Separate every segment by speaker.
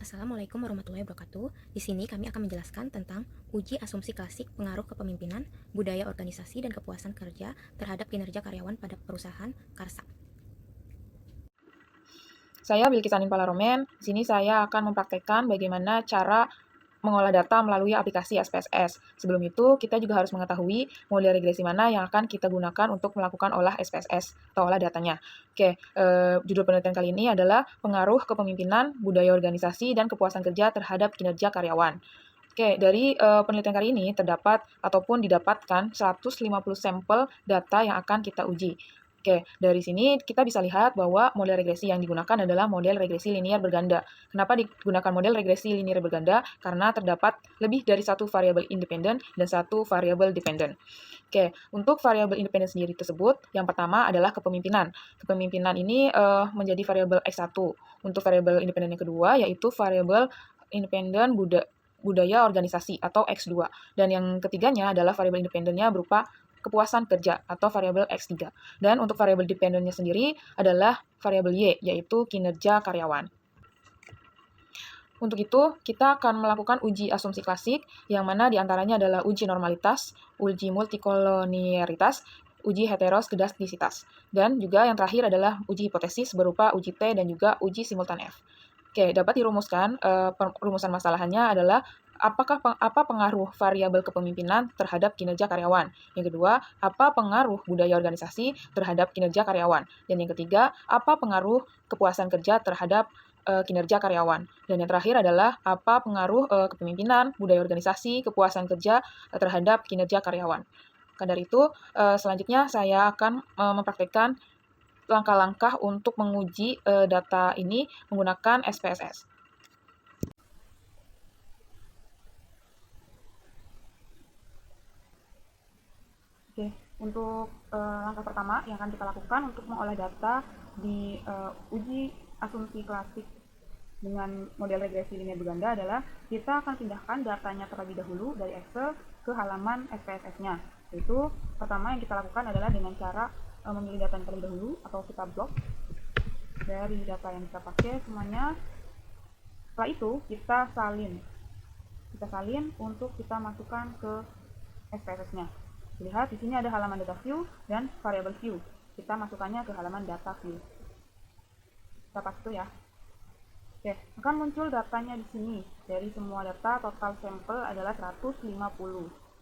Speaker 1: Assalamualaikum warahmatullahi wabarakatuh. Di sini kami akan menjelaskan tentang uji asumsi klasik pengaruh kepemimpinan, budaya organisasi, dan kepuasan kerja terhadap kinerja karyawan pada perusahaan Karsa.
Speaker 2: Saya Bilkisanin Palaromen. Di sini saya akan mempraktekkan bagaimana cara mengolah data melalui aplikasi SPSS. Sebelum itu, kita juga harus mengetahui model regresi mana yang akan kita gunakan untuk melakukan olah SPSS atau olah datanya. Oke, judul penelitian kali ini adalah pengaruh kepemimpinan, budaya organisasi, dan kepuasan kerja terhadap kinerja karyawan. Oke, dari penelitian kali ini terdapat ataupun didapatkan 150 sampel data yang akan kita uji. Oke, dari sini kita bisa lihat bahwa model regresi yang digunakan adalah model regresi linier berganda. Kenapa digunakan model regresi linier berganda? Karena terdapat lebih dari satu variabel independen dan satu variabel dependen. Oke, untuk variabel independen sendiri tersebut, yang pertama adalah kepemimpinan. Kepemimpinan ini menjadi variabel X1. Untuk variabel independen yang kedua, yaitu variabel independen budaya organisasi atau X2. Dan yang ketiganya adalah variabel independennya berupa kepuasan kerja atau variabel X3. Dan untuk variabel dependennya sendiri adalah variabel Y, yaitu kinerja karyawan. Untuk itu, kita akan melakukan uji asumsi klasik, yang mana diantaranya adalah uji normalitas, uji multikolonialitas, uji heteroskedastisitas. Dan juga yang terakhir adalah uji hipotesis berupa uji T dan juga uji simultan F. Oke, dapat dirumuskan, rumusan masalahannya adalah apa pengaruh variabel kepemimpinan terhadap kinerja karyawan. Yang kedua, apa pengaruh budaya organisasi terhadap kinerja karyawan. Dan yang ketiga, apa pengaruh kepuasan kerja terhadap kinerja karyawan. Dan yang terakhir adalah apa pengaruh kepemimpinan, budaya organisasi, kepuasan kerja terhadap kinerja karyawan. Maka dari itu, selanjutnya saya akan mempraktikkan langkah-langkah untuk menguji data ini menggunakan SPSS. Oke, untuk langkah pertama yang akan kita lakukan untuk mengolah data di uji asumsi klasik dengan model regresi linier berganda adalah kita akan pindahkan datanya terlebih dahulu dari Excel ke halaman SPSS-nya. Yaitu pertama yang kita lakukan adalah dengan cara memilih data yang terlebih dahulu atau kita blok dari data yang kita pakai semuanya. Setelah itu kita salin untuk kita masukkan ke SPSS-nya. Lihat di sini ada halaman data view dan variable view. Kita masukkannya ke halaman data view. Kita pas itu ya. Oke, akan muncul datanya di sini. Dari semua data total sampel adalah 150.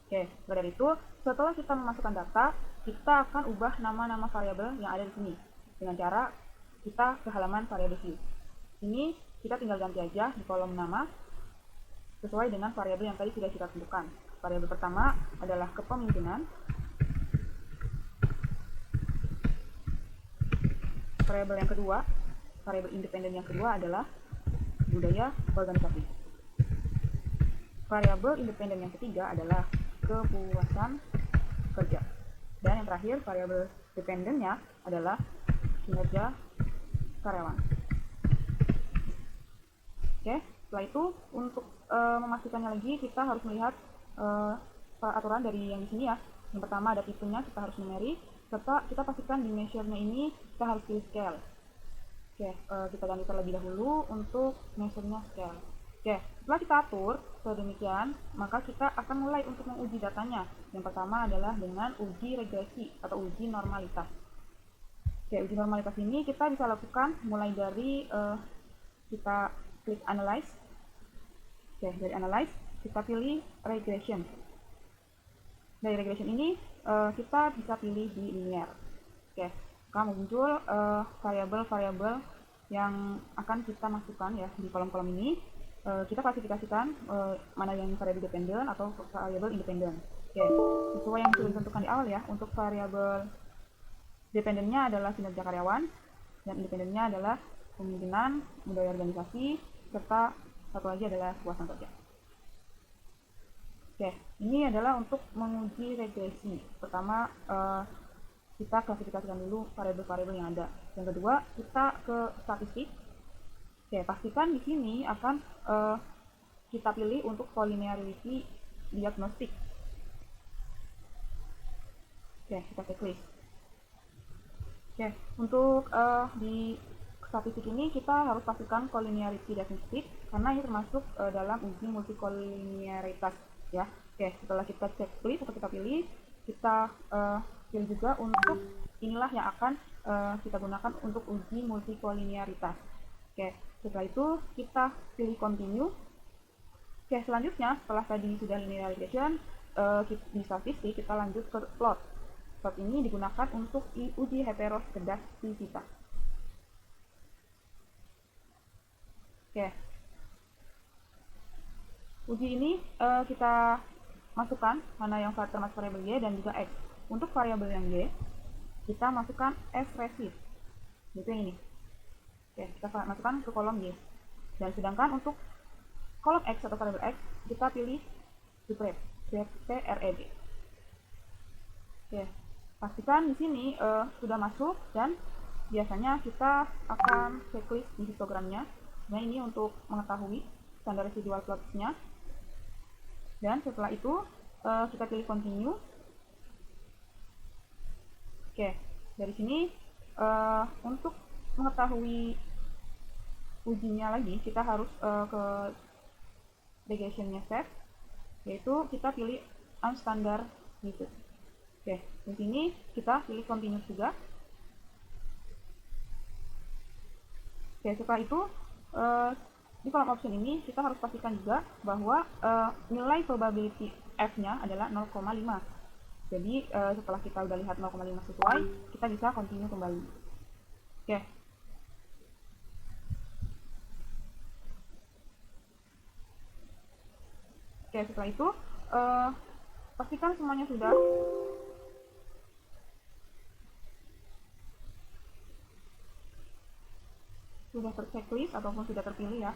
Speaker 2: Oke, dari itu setelah kita memasukkan data, kita akan ubah nama-nama variabel yang ada di sini dengan cara kita ke halaman variable view. Ini kita tinggal ganti aja di kolom nama sesuai dengan variabel yang tadi sudah kita tentukan. Variabel pertama adalah kepemimpinan. Variabel yang kedua, variabel independen yang kedua adalah budaya organisasi. Variabel independen yang ketiga adalah kepuasan kerja. Dan yang terakhir, variabel dependennya adalah kinerja karyawan. Oke, setelah itu untuk memastikannya lagi kita harus melihat aturan dari yang di sini ya. Yang pertama ada tipenya, kita harus numerik, serta kita pastikan di measure-nya ini kita harus pilih scale. Oke, kita ganti terlebih dahulu untuk measure-nya scale. Oke, setelah kita atur sedemikian, maka kita akan mulai untuk menguji datanya. Yang pertama adalah dengan uji regresi atau uji normalitas. Oke, uji normalitas ini kita bisa lakukan mulai dari kita klik analyze. Oke, dari analyze kita pilih regression. Dari regression ini kita bisa pilih di linear. Oke, akan muncul variabel-variabel yang akan kita masukkan ya di kolom-kolom ini. Kita klasifikasikan mana yang variabel dependen atau variabel independen. Oke, sesuai yang sudah ditentukan di awal ya. Untuk variabel dependennya adalah kinerja karyawan dan independennya adalah kepemimpinan, budaya organisasi, serta satu lagi adalah kepuasan kerja. Oke, ini adalah untuk menguji regresi. Pertama, kita klasifikasikan dulu variabel-variabel yang ada. Yang kedua, kita ke statistik. Oke, pastikan di sini akan kita pilih untuk collinearity diagnostic. Oke, kita checklist. Oke, untuk di statistik ini kita harus pastikan collinearity definitif karena ini termasuk dalam uji multicollinearitas ya. Oke, setelah kita checklist atau kita pilih pilih juga untuk inilah yang akan kita gunakan untuk uji multicollinearitas. Oke, setelah itu kita pilih continue. Oke, selanjutnya setelah tadi sudah linear regression di statistik, kita lanjut ke plot. Plot ini digunakan untuk uji heteroskedastisitas. Oke, uji ini kita masukkan mana yang termasuk variabel Y dan juga X. Untuk variabel yang Y, kita masukkan S resist, itu yang ini. Oke, kita masukkan ke kolom Y. Dan sedangkan untuk kolom X atau variabel X, kita pilih separate, CRED. Oke, pastikan di sini sudah masuk dan biasanya kita akan checklist di histogramnya. Nah, ini untuk mengetahui standar residual plots-nya. Dan setelah itu kita pilih continue. Oke, dari sini untuk mengetahui ujinya lagi, kita harus ke regression-nya set, yaitu kita pilih unstandard method. Oke, di sini kita pilih continue juga. Oke, setelah itu di kolom option ini kita harus pastikan juga bahwa nilai probability F-nya adalah 0,5. Jadi setelah kita udah lihat 0,5 sesuai, kita bisa continue kembali. Oke. Oke, setelah itu pastikan semuanya sudah terchecklist ataupun sudah terpilih ya.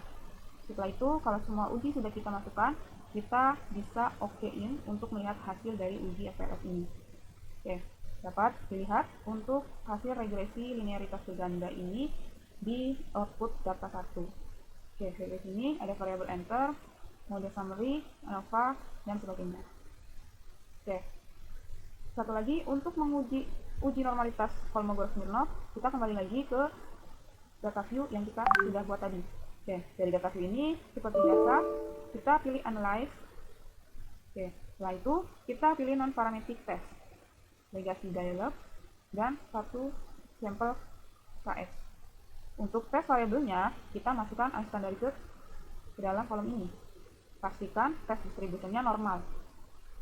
Speaker 2: Setelah itu kalau semua uji sudah kita masukkan, kita bisa okein untuk melihat hasil dari uji FLS ini. Oke, dapat dilihat untuk hasil regresi linearitas berganda ini di output data 1. Oke, dari sini ada variabel enter, mode summary, ANOVA, dan sebagainya. Oke, satu lagi untuk menguji uji normalitas Kolmogorov-Smirnov, kita kembali lagi ke data view yang kita sudah buat tadi. Oke, dari data view ini seperti biasa kita pilih analyze. Oke, setelah itu kita pilih non parametric test, legacy dialog, dan satu sampel KS. Untuk tes variabelnya kita masukkan unstandardized ke dalam kolom ini. Pastikan tes distributionnya normal.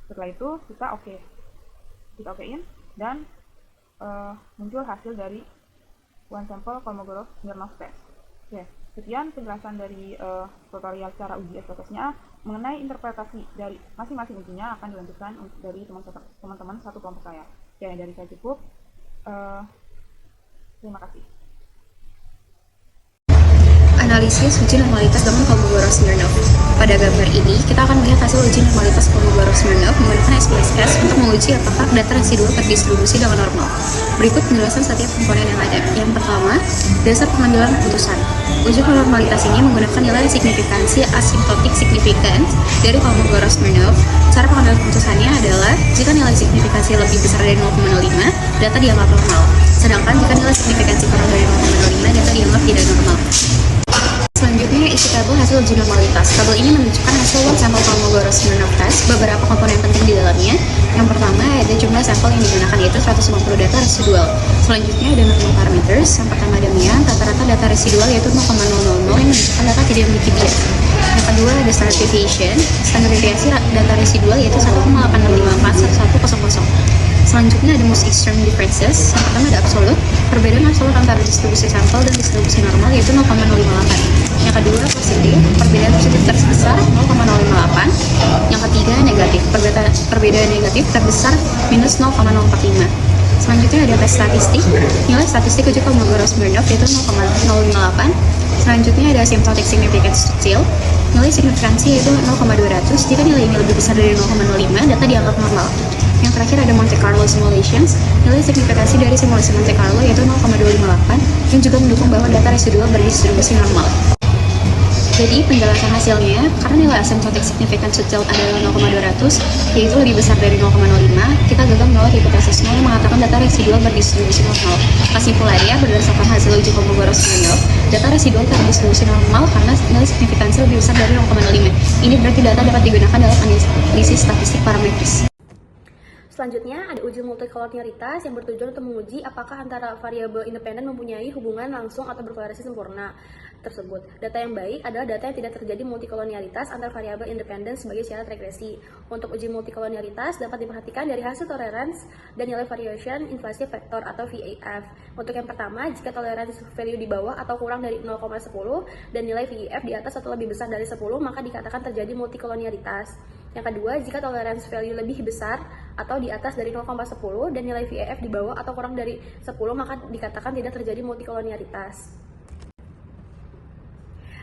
Speaker 2: Setelah itu kita okein dan muncul hasil dari one sample Kolmogorov-Smirnov test. Oke, sekian penjelasan dari tutorial cara uji SPSS-nya. Mengenai interpretasi dari masing-masing ujinya akan dilanjutkan dari teman-teman satu kelompok saya. Oke, dari saya cukup. Terima kasih.
Speaker 3: Analisis uji normalitas dengan Kolmogorov-Smirnov. Pada gambar ini, kita akan melihat hasil uji normalitas Kolmogorov-Smirnov menggunakan SPSS untuk menguji apakah data residual terdistribusi dengan normal. Berikut penjelasan setiap komponen yang ada. Yang pertama, dasar pengambilan keputusan. Uji normalitas ini menggunakan nilai signifikansi asymptotic significance dari Kolmogorov-Smirnov. Cara pengambilan keputusannya adalah jika nilai signifikansi lebih besar dari 0,5, data dianggap normal. Sedangkan jika nilai signifikansi kurang dari 0,5, data dianggap tidak normal. Selanjutnya, isi tabel hasil uji normalitas. Tabel ini menunjukkan hasil one sample Kolmogorov-Smirnov test, beberapa komponen penting di dalamnya. Yang pertama, ada jumlah sampel yang digunakan yaitu 150 data residual. Selanjutnya, ada normal parameters. Yang pertama, ada mean, rata-rata data residual yaitu 0,000 yang menunjukkan data tidak memiliki bias. Yang kedua, ada standard deviation. Standar deviasi data residual yaitu 1,854100. Selanjutnya ada most extreme differences. Yang pertama ada absolute, perbedaan absolut antara distribusi sampel dan distribusi normal yaitu 0,058. Yang kedua positif, perbedaan positif terbesar 0,058. Yang ketiga negatif, perbedaan negatif terbesar minus 0,045. Selanjutnya ada tes statistik. Nilai statistik uji Kolmogorov-Smirnov yaitu 0,058. Selanjutnya ada asymptotic significance kecil. Nilai signifikansi yaitu 0,200. Jika nilai ini lebih besar dari 0,05, data dianggap normal. Yang terakhir ada Monte Carlo simulations. Nilai signifikansi dari simulasi Monte Carlo yaitu 0,258 yang juga mendukung bahwa data residual berdistribusi normal. Jadi penjelasan hasilnya, karena nilai asymptotic significance result adalah 0,200, yaitu lebih besar dari 0,05, kita gagal menolak hipotesis 0 yang mengatakan data residual berdistribusi normal. Kesimpulannya, berdasarkan hasil uji Kolmogorov-Smirnov, data residual berdistribusi normal karena nilai signifikansi lebih besar dari 0,05. Ini berarti data dapat digunakan dalam analisis statistik parametris.
Speaker 4: Selanjutnya, ada uji multikolonialitas yang bertujuan untuk menguji apakah antara variabel independen mempunyai hubungan langsung atau berkorelasi sempurna tersebut. Data yang baik adalah data yang tidak terjadi multikolonialitas antar variabel independen sebagai syarat regresi. Untuk uji multikolonialitas dapat diperhatikan dari hasil tolerance dan nilai variation invasive factor atau VAF. Untuk yang pertama, jika tolerance value di bawah atau kurang dari 0,10 dan nilai VAF di atas atau lebih besar dari 10, maka dikatakan terjadi multikolonialitas. Yang kedua, jika tolerance value lebih besar atau di atas dari 0,10 dan nilai VAF di bawah atau kurang dari 10, maka dikatakan tidak terjadi multikolonialitas.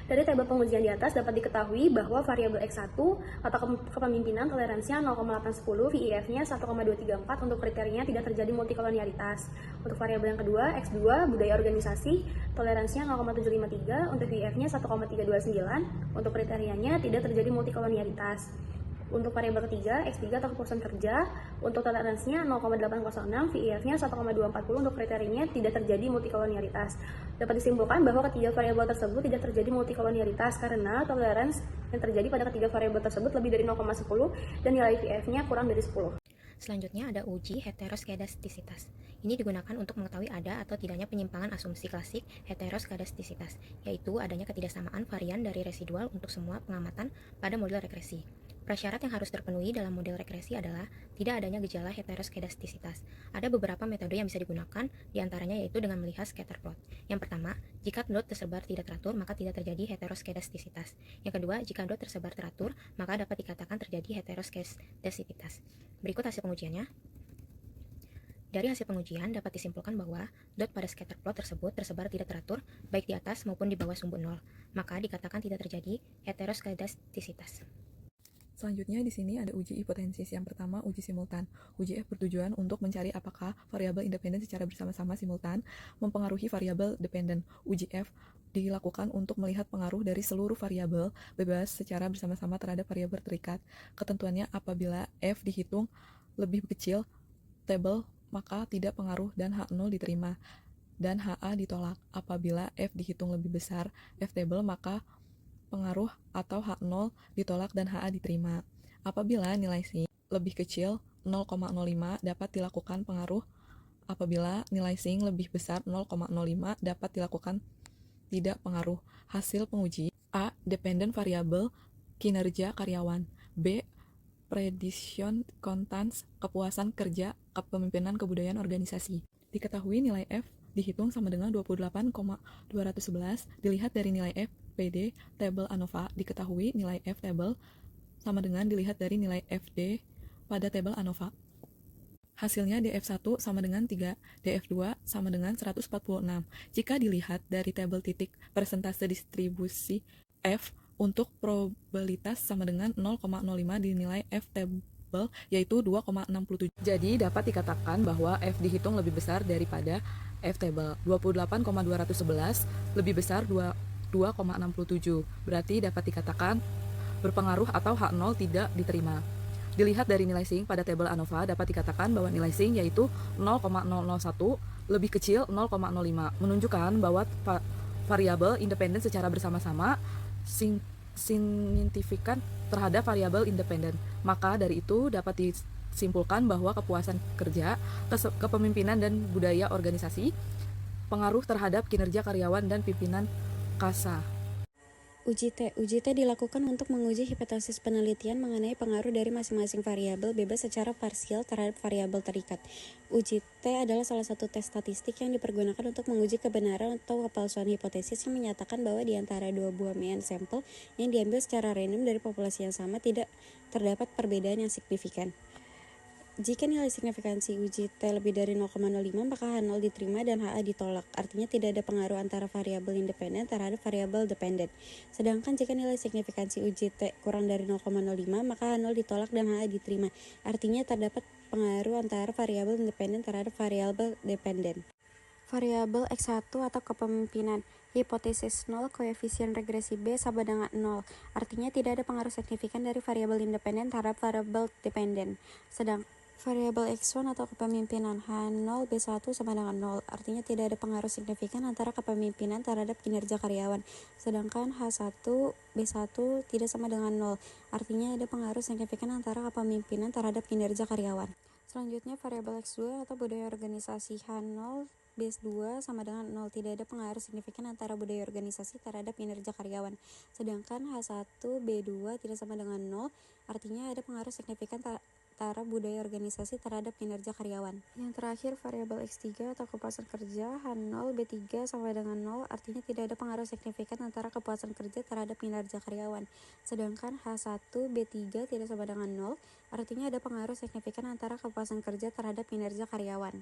Speaker 4: Dari tabel pengujian di atas dapat diketahui bahwa variabel X1 atau kepemimpinan toleransinya 0,810, VIF-nya 1,234, untuk kriterianya tidak terjadi multikolonialitas. Untuk variabel yang kedua, X2, budaya organisasi, toleransinya 0,753, untuk VIF-nya 1,329, untuk kriterianya tidak terjadi multikolonialitas. Untuk variabel ketiga, X3 atau kepuasan kerja, untuk toleransinya 0,806, VIF-nya 1,240, untuk kriterianya tidak terjadi multikolonialitas. Dapat disimpulkan bahwa ketiga variabel tersebut tidak terjadi multikolonialitas karena toleransi yang terjadi pada ketiga variabel tersebut lebih dari 0,10 dan nilai VIF-nya kurang dari 10.
Speaker 1: Selanjutnya ada uji heteroskedastisitas. Ini digunakan untuk mengetahui ada atau tidaknya penyimpangan asumsi klasik heteroskedastisitas, yaitu adanya ketidaksamaan varian dari residual untuk semua pengamatan pada model regresi. Prasyarat yang harus terpenuhi dalam model regresi adalah tidak adanya gejala heteroskedastisitas. Ada beberapa metode yang bisa digunakan, diantaranya yaitu dengan melihat scatter plot. Yang pertama, jika dot tersebar tidak teratur, maka tidak terjadi heteroskedastisitas. Yang kedua, jika dot tersebar teratur, maka dapat dikatakan terjadi heteroskedastisitas. Berikut hasil pengujiannya. Dari hasil pengujian dapat disimpulkan bahwa dot pada scatter plot tersebut tersebar tidak teratur, baik di atas maupun di bawah sumbu 0, maka dikatakan tidak terjadi heteroskedastisitas.
Speaker 5: Selanjutnya di sini ada uji hipotesis. Yang pertama, uji simultan. Uji F bertujuan untuk mencari apakah variabel independen secara bersama-sama simultan mempengaruhi variabel dependen. Uji F dilakukan untuk melihat pengaruh dari seluruh variabel bebas secara bersama-sama terhadap variabel terikat. Ketentuannya, apabila F dihitung lebih kecil table, maka tidak pengaruh dan H0 diterima dan HA ditolak. Apabila F dihitung lebih besar F table, maka pengaruh atau H0 ditolak dan HA diterima. Apabila nilai sin lebih kecil 0,05 dapat dilakukan pengaruh. Apabila nilai sin lebih besar 0,05 dapat dilakukan tidak pengaruh. Hasil penguji: A. Dependent variable kinerja karyawan. B. Prediction constants kepuasan kerja kepemimpinan kebudayaan organisasi. Diketahui nilai F dihitung sama dengan 28,211. Dilihat dari nilai F PD tabel ANOVA. Diketahui nilai F table sama dengan dilihat dari nilai FD pada tabel ANOVA. Hasilnya DF1 sama dengan 3, DF2 sama dengan 146. Jika dilihat dari tabel titik persentase distribusi F untuk probabilitas sama dengan 0,05 dinilai F table yaitu 2,67. Jadi dapat dikatakan bahwa F dihitung lebih besar daripada F table. 28,211 lebih besar 2,67. Berarti dapat dikatakan berpengaruh atau H0 tidak diterima. Dilihat dari nilai sin pada tabel ANOVA dapat dikatakan bahwa nilai sin yaitu 0,001 lebih kecil 0,05, menunjukkan bahwa variabel independen secara bersama-sama signifikan terhadap variabel independen. Maka dari itu dapat disimpulkan bahwa kepuasan kerja, kepemimpinan dan budaya organisasi pengaruh terhadap kinerja karyawan dan pimpinan kasa.
Speaker 6: Uji T dilakukan untuk menguji hipotesis penelitian mengenai pengaruh dari masing-masing variabel bebas secara parsial terhadap variabel terikat. Uji T adalah salah satu tes statistik yang dipergunakan untuk menguji kebenaran atau kepalsuan hipotesis yang menyatakan bahwa di antara dua buah mean sampel yang diambil secara random dari populasi yang sama tidak terdapat perbedaan yang signifikan. Jika nilai signifikansi uji T lebih dari 0,05, maka H0 diterima dan HA ditolak. Artinya tidak ada pengaruh antara variabel independen terhadap variabel dependen. Sedangkan jika nilai signifikansi uji T kurang dari 0,05, maka H0 ditolak dan HA diterima. Artinya terdapat pengaruh antara variabel independen terhadap variabel dependen. Variabel X1 atau kepemimpinan. Hipotesis 0, koefisien regresi B sama dengan 0. Artinya tidak ada pengaruh signifikan dari variabel independen terhadap variabel dependen. Sedang variabel X1 atau kepemimpinan H0 B1 sama dengan 0. Artinya tidak ada pengaruh signifikan antara kepemimpinan terhadap kinerja karyawan. Sedangkan H1 B1 tidak sama dengan 0. Artinya ada pengaruh signifikan antara kepemimpinan terhadap kinerja karyawan. Selanjutnya variabel X2 atau budaya organisasi H0 B2 sama dengan 0. Tidak ada pengaruh signifikan antara budaya organisasi terhadap kinerja karyawan. Sedangkan H1 B2 tidak sama dengan 0. Artinya ada pengaruh signifikan antara budaya organisasi terhadap kinerja karyawan. Yang terakhir variabel X3 atau kepuasan kerja H0 B3 sama dengan 0. Artinya tidak ada pengaruh signifikan antara kepuasan kerja terhadap kinerja karyawan. Sedangkan H1 B3 tidak sama dengan 0. Artinya ada pengaruh signifikan antara kepuasan kerja terhadap kinerja karyawan.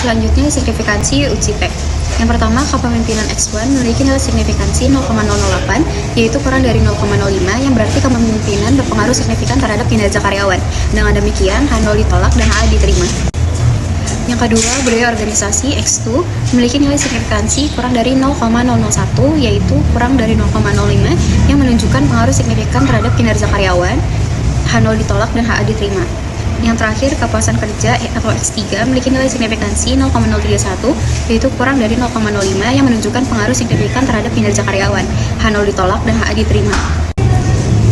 Speaker 3: Selanjutnya, signifikansi uji P. Yang pertama, kepemimpinan X1 memiliki nilai signifikansi 0,008, yaitu kurang dari 0,05, yang berarti kepemimpinan berpengaruh signifikan terhadap kinerja karyawan. Dengan demikian, H0 ditolak dan HA diterima. Yang kedua, budaya organisasi X2 memiliki nilai signifikansi kurang dari 0,001, yaitu kurang dari 0,05, yang menunjukkan pengaruh signifikan terhadap kinerja karyawan. H0 ditolak dan HA diterima. Yang terakhir, kepuasan kerja atau X3 memiliki nilai signifikansi 0,031, yaitu kurang dari 0,05, yang menunjukkan pengaruh signifikan terhadap kinerja karyawan. H0 ditolak dan HA diterima.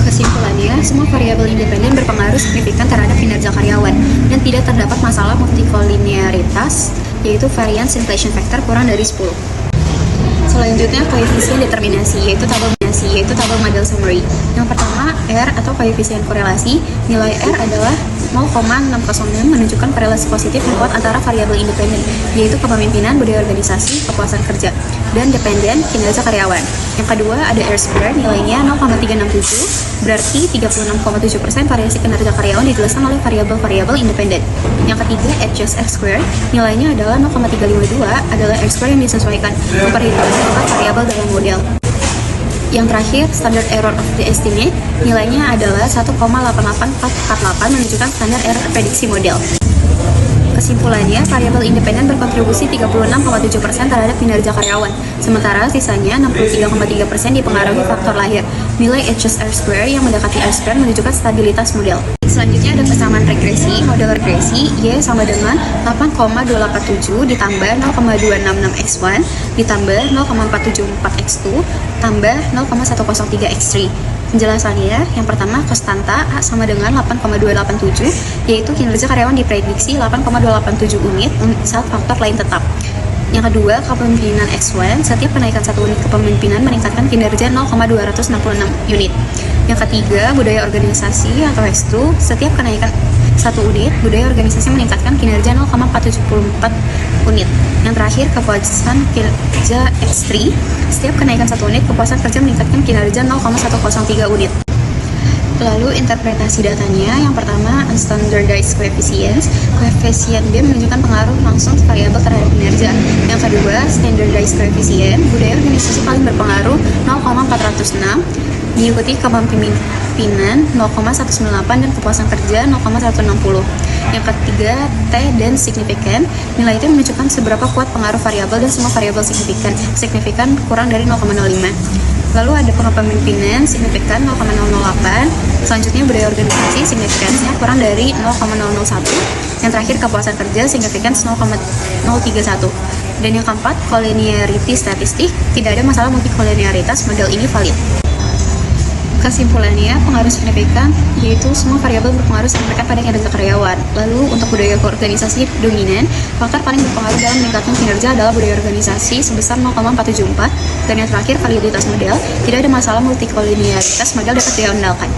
Speaker 3: Kesimpulannya, semua variabel independen berpengaruh signifikan terhadap kinerja karyawan, dan tidak terdapat masalah multikolinearitas, yaitu variance inflation factor kurang dari 10. Selanjutnya, koefisien determinasi, yaitu tabel model summary. Yang pertama, R atau koefisien korelasi. Nilai R adalah 0,606, menunjukkan korelasi positif yang kuat antara variabel independen, yaitu kepemimpinan, budaya organisasi, kepuasan kerja, dan dependen, kinerja karyawan. Yang kedua, ada R-square, nilainya 0,367, berarti 36,7% variasi kinerja karyawan dijelaskan oleh variabel-variabel independen. Yang ketiga, adjust R-square, nilainya adalah 0,352, adalah R-square yang disesuaikan memperhitungkan empat variabel dalam model. Yang terakhir, standard error of the estimate, nilainya adalah 1,88448, menunjukkan standar error prediksi model. Kesimpulannya, variabel independen berkontribusi 36,7% terhadap kinerja karyawan, sementara sisanya 63,3% dipengaruhi faktor lahir. Nilai adjust R-square yang mendekati R-square menunjukkan stabilitas model. Selanjutnya ada persamaan regresi. Model regresi Y sama dengan 8,287 ditambah 0,266 X1 ditambah 0,474 X2 tambah 0,103 X3. Penjelasannya, yang pertama konstanta A sama dengan 8,287, yaitu kinerja karyawan diprediksi 8,287 unit saat faktor lain tetap. Yang kedua, kepemimpinan X1, setiap kenaikan 1 unit kepemimpinan meningkatkan kinerja 0,266 unit. Yang ketiga, budaya organisasi atau X2, setiap kenaikan 1 unit, budaya organisasi meningkatkan kinerja 0,474 unit. Yang terakhir, kepuasan kerja X3, setiap kenaikan 1 unit, kepuasan kerja meningkatkan kinerja 0,103 unit. Lalu interpretasi datanya, yang pertama unstandardized coefficients. Koefisien B menunjukkan pengaruh langsung variabel terhadap kinerja. Yang kedua, standardized coefficient, budaya organisasi paling berpengaruh 0,406, diikuti kepemimpinan 0,198 dan kepuasan kerja 0,160. Yang ketiga, T dan signifikan, nilai itu menunjukkan seberapa kuat pengaruh variabel dan semua variabel signifikan kurang dari 0,05. Lalu ada kepemimpinan signifikan 0,008. Selanjutnya budaya organisasi signifikansinya kurang dari 0,001. Yang terakhir kepuasan kerja signifikan 0,031. Dan yang keempat, collinearity statistik, tidak ada masalah multikolinearitas, model ini valid. Kesimpulannya, pengaruh signifikan yaitu semua variabel berpengaruh signifikan pada kinerja karyawan. Lalu untuk budaya organisasi dominan, faktor paling berpengaruh dalam meningkatkan kinerja adalah budaya organisasi sebesar 0,474. Dan yang terakhir, validitas model, tidak ada masalah multikolinearitas, model dapat diandalkan.